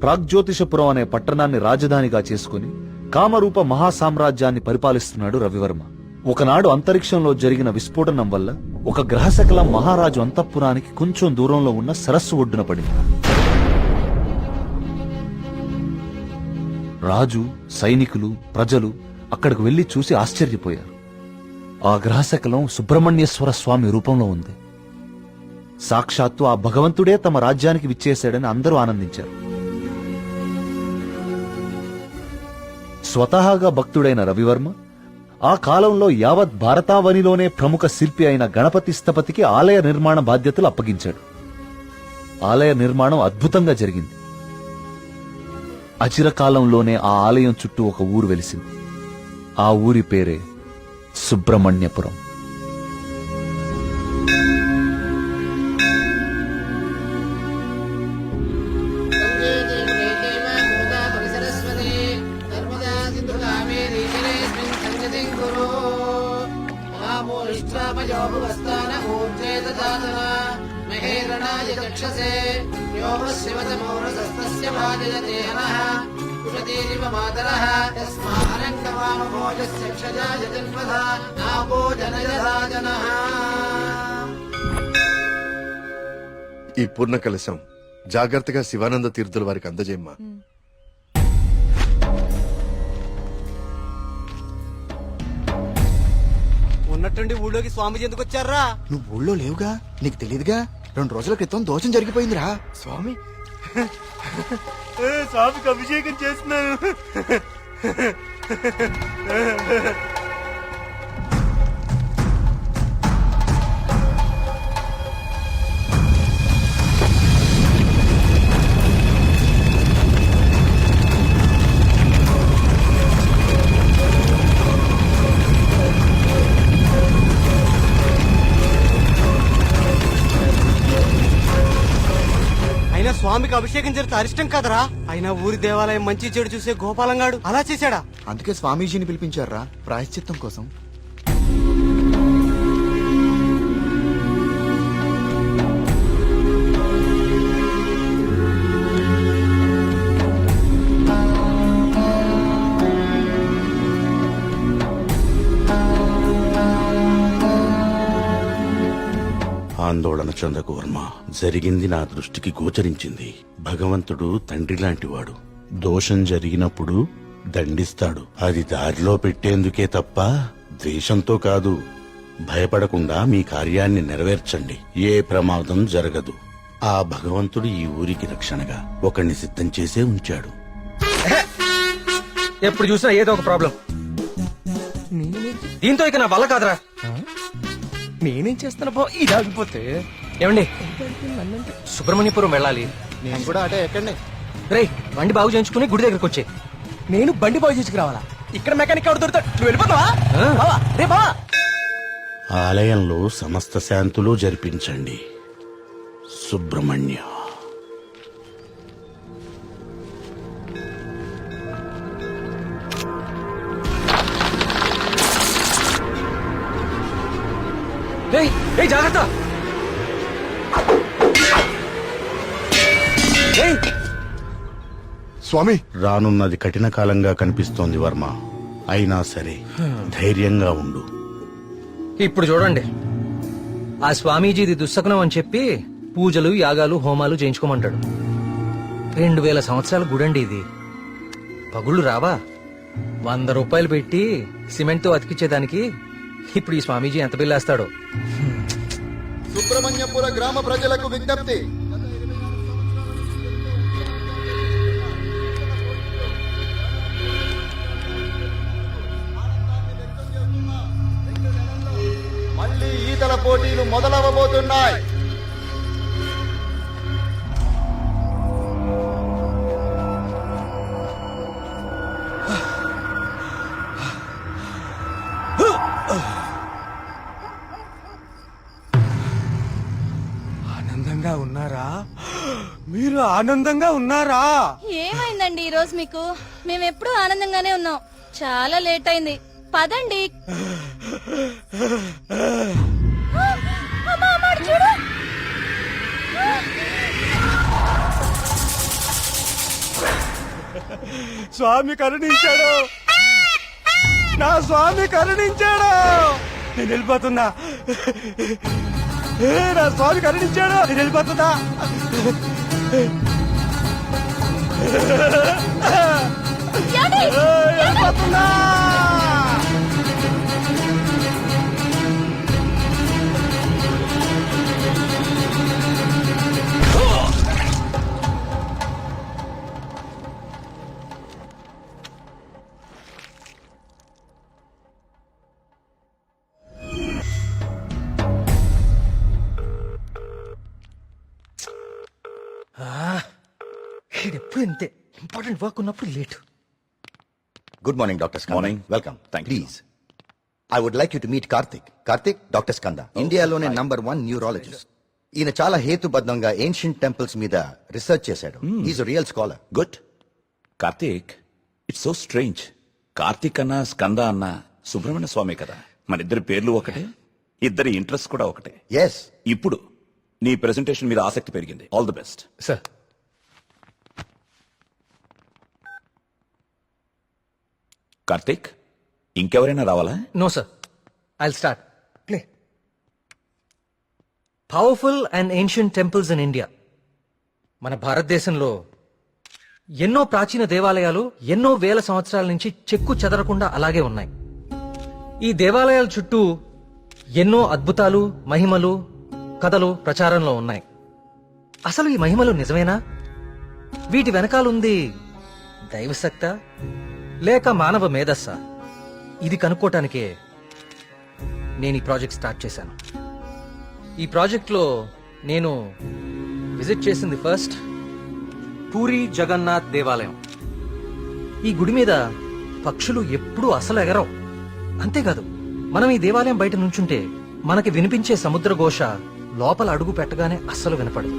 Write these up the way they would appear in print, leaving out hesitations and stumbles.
ప్రాగ్జ్యోతిషపురం అనే పట్టణాన్ని రాజధానిగా చేసుకుని కామరూప మహాసామ్రాజ్యాన్ని పరిపాలిస్తున్నాడు రవివర్మ. ఒకనాడు అంతరిక్షంలో జరిగిన విస్ఫోటనం వల్ల ఒక గ్రహశకలం మహారాజు అంతఃపురానికి కొంచెం దూరంలో ఉన్న సరస్సు ఒడ్డున పడింది. రాజు, సైనికులు, ప్రజలు అక్కడికి వెళ్లి చూసి ఆశ్చర్యపోయారు. ఆ గ్రహశకలం సుబ్రహ్మణ్యేశ్వర స్వామి రూపంలో ఉంది. సాక్షాత్తు ఆ భగవంతుడే తమ రాజ్యానికి విచ్చేశాడని అందరూ ఆనందించారు. స్వతహాగా భక్తుడైన రవివర్మ ఆ కాలంలో యావత్ భారతావనిలోనే ప్రముఖ శిల్పి అయిన గణపతి స్థపతికి ఆలయ నిర్మాణ బాధ్యతలు అప్పగించాడు. ఆలయ నిర్మాణం అద్భుతంగా జరిగింది. అచిరకాలంలోనే ఆ ఆలయం చుట్టూ ఒక ఊరు వెలిసింది. ఆ ఊరి పేరే సుబ్రహ్మణ్యపురం. ఈ పూర్ణ కలశం జాగ్రత్తగా శివానంద తీర్థుల వారికి అందజేయమ్మా. ఉన్నట్టుండి ఊళ్ళోకి స్వామీజీ ఎందుకు వచ్చారా? నువ్వు ఊళ్ళో లేవుగా, నీకు తెలియదుగా. 2 రోజుల క్రితం దోషం జరిగిపోయిందిరా. స్వామి స్వామికి అభిషేకం చేస్తున్నాను. స్వామికి అభిషేకం జరిగితే అరిష్టం కదరా. అయినా ఊరి దేవాలయం మంచి చెడు చూసే గోపాలంగాడు అలా చేశాడా? అందుకే స్వామీజీని పిలిపించారా ప్రాయశ్చిత్తం కోసం. ఆందోళన చెందకు వర్మ. జరిగింది నా దృష్టికి గోచరించింది. భగవంతుడు తండ్రి లాంటివాడు. దోషం జరిగినప్పుడు దండిస్తాడు. అది దారిలో పెట్టేందుకే తప్ప ద్వేషంతో కాదు. భయపడకుండా మీ కార్యాన్ని నెరవేర్చండి. ఏ ప్రమాదం జరగదు. ఆ భగవంతుడు ఈ ఊరికి రక్షణగా ఒకణ్ణి సిద్ధం చేసే ఉంచాడు. ఎప్పుడు చూసినా ఏదో ఒక ప్రాబ్లం. దీంతో ఇక నా వల్ల కాదురా. నేనేం చేస్తాను బా, ఇది ఆగిపోతే. ఏమండి, సుబ్రహ్మణ్యపురం వెళ్ళాలి. నేను కూడా అటే ఎక్కండి. రేయ్, బండి బాగు చేయించుకుని గుడి దగ్గరకు వచ్చే. నేను బండి బాగు చేసుకురావాలా? ఇక్కడ మెకానిక్ ఎవరు దొరుకుతాడు? నువ్వు వెళ్ళిపోతావా? బావా, రే బావా. ఆలయంలో సమస్త శాంతులు జరిపించండి. సుబ్రహ్మణ్య. జాగ్రత్త. స్వామి, రానున్నది కఠిన కాలంగా కనిపిస్తోంది వర్మ. అయినా సరే ధైర్యంగా ఉండు. ఇప్పుడు చూడండి, ఆ స్వామీజీది దుస్సకునం అని చెప్పి పూజలు, యాగాలు, హోమాలు చేయించుకోమంటాడు. 2000 సంవత్సరాల గుడండి ఇది. పగుళ్ళు రావా? 100 రూపాయలు పెట్టి సిమెంట్ తో అతికిచ్చేదానికి ఇప్పుడు ఈ స్వామీజీ ఎంత బిల్లేస్తాడో. సుబ్రహ్మణ్యపుర గ్రామ ప్రజలకు విజ్ఞప్తి. మళ్ళీ ఈతల పోటీలు మొదలవబోతున్నాయి. ఆనందంగా ఉన్నారా? మీరు ఆనందంగా ఉన్నారా? ఏమైందండి ఈ రోజు మీకు? మేమెప్పుడు ఆనందంగానే ఉన్నాం. చాలా లేట్ అయింది, పదండి. స్వామి కరుణించాడు, నా స్వామి కరుణించాడు. నేను వెళ్ళిపోతున్నా. నా స్వామి కరుణించాడు, నేను వెళ్ళిపోతున్నా. వెళ్ళిపోతున్నా. ఎప్పుడు ఇంతే, ఇంపార్టెంట్ వర్క్ ఉన్నప్పుడు late. Good morning doctor Skanda. Morning. Welcome. Thank you. Please I would like you to meet Karthik. Karthik, doctor Skanda, ఇండియాలోనే నంబర్ 1 న్యూరాలజిస్ట్. ఈయన చాలా హేతుబద్ధంగా ఏన్షియంట్ టెంపుల్స్ మీద రీసెర్చ్ చేశాడు. Is real scholar. Good. Karthik, it's so strange. Karthik అన్న స్కంద అన్న సుబ్రహ్మణ్య స్వామి కదా, మన ఇద్దరి పేర్లు ఒకటే, ఇద్దరి ఇంట్రెస్ట్ కూడా ఒకటే. ఎస్. ఇప్పుడు నీ ప్రెజెంటేషన్ మీద ఆసక్తి పెరిగింది. All the best. Sir, Karthik, ఇంకెవరైనా రావాలా? No sir, I'll start. Play. Powerful and ancient temples in India. మన భారతదేశంలో ఎన్నో ప్రాచీన దేవాలయాలు ఎన్నో వేల సంవత్సరాల నుంచి చెక్కు చెదరకుండా అలాగే ఉన్నాయి. ఈ దేవాలయాల చుట్టూ ఎన్నో అద్భుతాలు, మహిమలు, కథలు ప్రచారంలో ఉన్నాయి. అసలు ఈ మహిమలు నిజమేనా? వీటి వెనకాలుంది దైవశక్త లేక మానవ మేధస్సా? ఇది కనుక్కోటానికే నేను ఈ ప్రాజెక్ట్ స్టార్ట్ చేశాను. ఈ ప్రాజెక్ట్లో నేను విజిట్ చేసింది ఫస్ట్ పూరి జగన్నాథ్ దేవాలయం. ఈ గుడి మీద పక్షులు ఎప్పుడూ అసలు ఎగరవు. అంతేకాదు, మనం ఈ దేవాలయం బయట నుంచుంటే మనకి వినిపించే సముద్ర ఘోష లోపల అడుగు పెట్టగానే అస్సలు వినపడదు.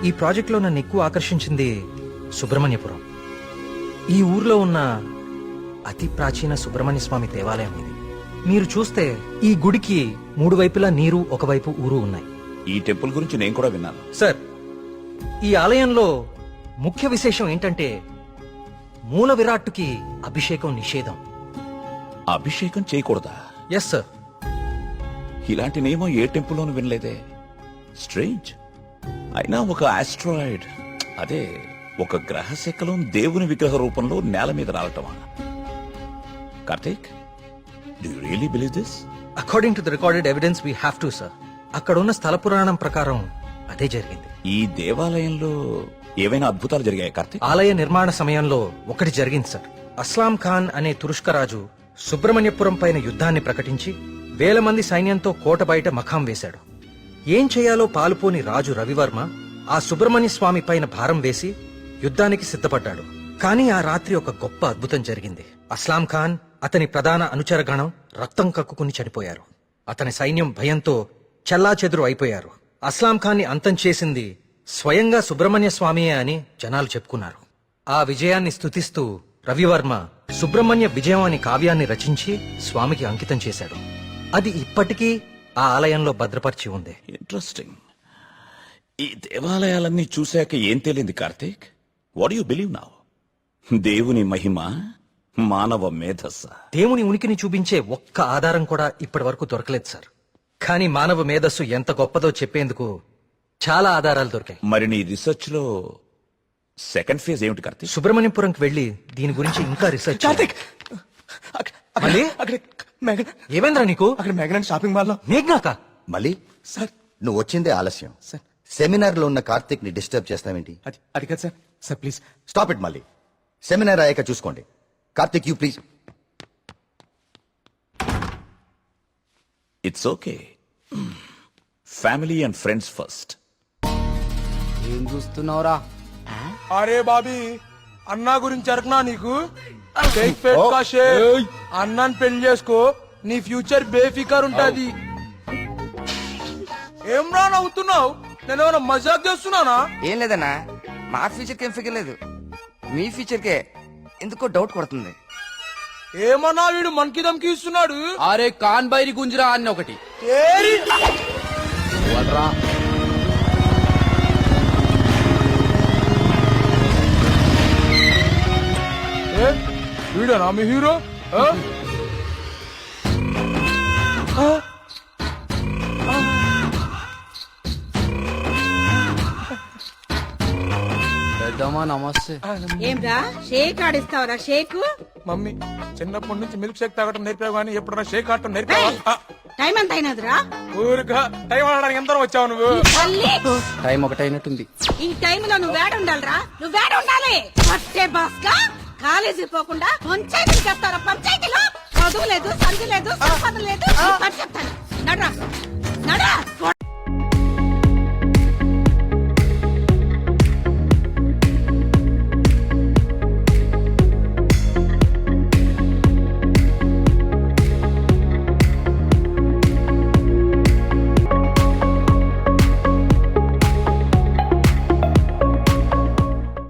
ఈ ప్రాజెక్ట్లో నన్ను ఎక్కువ ఆకర్షించింది సుబ్రహ్మణ్యపురం. ఈ ఊర్లో ఉన్న అతి ప్రాచీన సుబ్రహ్మణ్య స్వామి దేవాలయం ఇది. మీరు చూస్తే ఈ గుడికి 3 వైపులా నీరు, ఒకవైపు ఊరు ఉన్నాయి. ఈ టెంపుల్ గురించి నేను కూడా విన్నాను. సార్, ఈ ఆలయంలో ముఖ్య విశేషం ఏంటంటే మూల విరాట్టుకి అభిషేకం నిషేధం. అభిషేకం చేయకూడదా? Yes sir. ఇలాంటి నియమం ఏ టెంపుల్లోనూ వినలేదే. స్ట్రేంజ్. అయినా ఒక ఆస్ట్రాయిడ్, అదే ఒక గ్రహ శకలం దేవుని విగ్రహ రూపంలో నేల మీద రావటమా? Karthik, do you really believe this? According to the recorded evidence we have to sir. అక్కడ ఉన్న స్థల పురాణం ప్రకారం అదే జరిగింది. ఈ దేవాలయంలో ఏవైనా అద్భుతాలు జరిగాయి కార్తీక్? ఆలయ నిర్మాణ సమయంలో ఒకటి జరిగింది సార్. అస్లాం ఖాన్ అనే తురుష్క రాజు సుబ్రహ్మణ్యపురం పైన యుద్ధాన్ని ప్రకటించి 1000 మంది సైన్యంతో కోట బయట మఖాం వేశాడు. ఏం చేయాలో పాలుపోని రాజు రవివర్మ ఆ సుబ్రహ్మణ్య స్వామి పైన భారం వేసి యుద్ధానికి సిద్ధపడ్డాడు. కానీ ఆ రాత్రి ఒక గొప్ప అద్భుతం జరిగింది. అస్లాం ఖాన్, అతని ప్రధాన అనుచరగణం రక్తం కక్కుకుని చనిపోయారు. అతని సైన్యం భయంతో చెల్లాచెదురు అయిపోయారు. అస్లాం ఖాన్ని అంతం చేసింది స్వయంగా సుబ్రహ్మణ్య స్వామియే అని జనాలు చెప్పుకున్నారు. ఆ విజయాన్ని స్తుతిస్తూ రవివర్మ సుబ్రహ్మణ్య విజయం అనే కావ్యాన్ని రచించి స్వామికి అంకితం చేశాడు. అది ఇప్పటికీ ఆ ఆలయంలో భద్రపరిచి ఉంది. ఇంట్రెస్టింగ్. ఈ దేవాలయాలన్నీ చూశాక ఏం తేలింది Karthik? What you believe now? దేవుని మహిమ, మానవ మేధస్స? దేవుని ఉనికిని చూపించే ఒక్క ఆధారం కూడా ఇప్పటి వరకు దొరకలేదు సార్. కానీ మానవ మేధస్సు ఎంత గొప్పదో చెప్పేందుకు చాలా ఆధారాలు దొరికాయి. మరి నీ రీసెర్చ్ లో సెకండ్ ఫేజ్ ఏమిటి కార్తీక్? సుబ్రహ్మణ్యపురంకి వెళ్లి దీని గురించి ఇంకా రీసెర్చ్ కార్తిక్, మళ్ళీ? అక్కడ మేఘన, ఏమైందిరా నీకు? అక్కడ మేఘన షాపింగ్ మాల్ లో. మేఘ్నాక? మళ్ళీ సార్, నువ్వు వచ్చిందే ఆలస్యం. సార్, సెమినార్ లో ఉన్న కార్తిక్ ని డిస్టర్బ్ చేస్తావేంటి? అది కాదు sir. Sir please stop it. మళ్ళీ సెమినార్ అయ్యాక చూసుకోండి. Karthik, you please. It's okay. Family and friends first. ఏం చూస్తున్నావురా? అరే బాబీ, అన్నా గురించి అరకనా నీకు? షేక్ ఫేట్ కా షేక్. అన్నాన్ని పెళ్లి చేసుకో, నీ ఫ్యూచర్ బేఫికర్ ఉంటది. ఏం రా నవ్వుతున్నావు? నేను ఏమైనా మజాక్ చేస్తున్నానా? ఏం లేదన్నా, మా ఫ్యూచర్ కి ఏం ఫిగర్ లేదు, మీ ఫ్యూచర్ కే ఎందుకో డౌట్ కొడుతుంది. ఏమన్నా వీడు మనకి దమ్కి ఇస్తున్నాడు? అరే కాన్ బైరి గుంజరా అన్న ఒకటి. ఏ వీడేనా మీ హీరో ఆ? ఆ? పెద్దమ్మా నమస్తే. ఏంరా షేక్ ఆడిస్తావరా షేక్ మమ్మీ చిన్నప్పటి నుంచి మిల్క్ షేక్ తాగటం నేర్పావు కానీ ఎప్పుడన్నా షేక్ ఆడటం నేర్పావా ఆ, టైం ఎంత అయినదిరా ఊరుగా టైం ఆడడానికి ఎంత వచ్చావు నువ్వు తల్లి టైం ఒకటైనట్టుంది. ఈ టైంలో నువ్వు వేడ ఉండాలిరా నువ్వు వేడ ఉండాలి పట్టే బాస్కా కాలేజీ పోకుండా పంచాయతీలు చెప్తారా పంచాయతీలో చదువు లేదు సంధి లేదు సంపద లేదు చెప్తాను నడరా నడరా